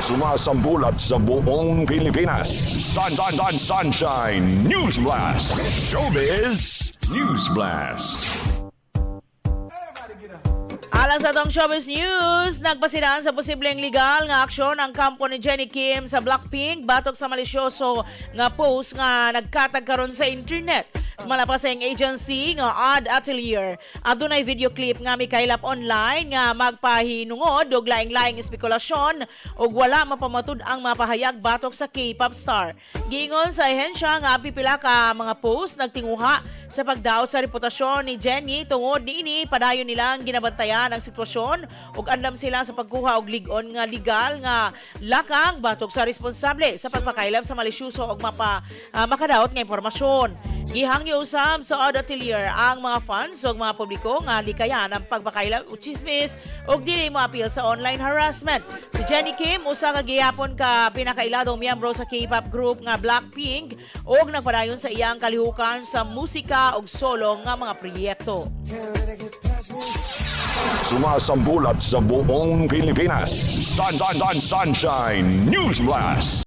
Sumasambulat sa buong Pilipinas. Sonshine Newsblast. Showbiz Newsblast. Alang sa tong showbiz news, nagpasidaan sa posibleng legal nga aksyon ang kampo ni Jennie Kim sa Blackpink batok sa Malisyosong nga post nga nagkatag karon sa internet. Sa malapaseng agency nga Ad Atelier, adunay video clip nga mikaylap online nga magpahinungod og laing-laing espekulasyon ug wala mapamatud ang mapahayag batok sa K-pop star. Giingon sa ahensya nga pipila ka mga post nagtinguha sa pagdaot sa reputasyon ni Jennie tungod niini padayon nilang ginabantayan ang sitwasyon ug andam sila sa pagkuha og lig-on nga legal nga lakang batok sa responsable sa pagpakaylap sa malisyuso ug makadaot nga impormasyon. Gihangyo usab sa Ad Atelier ang mga fans ug mga publiko nga likayan ang pagpakaylap o chismis ug dili mo appeal sa online harassment. Si Jennie Kim usa ka gihapon ka pinakailadong miyembro sa K-pop group nga Blackpink ug nagpadayon sa iyang kalihukan sa musika ug solo nga mga proyekto. Sumasambulat sa buong Pilipinas. Sonshine Newsblast.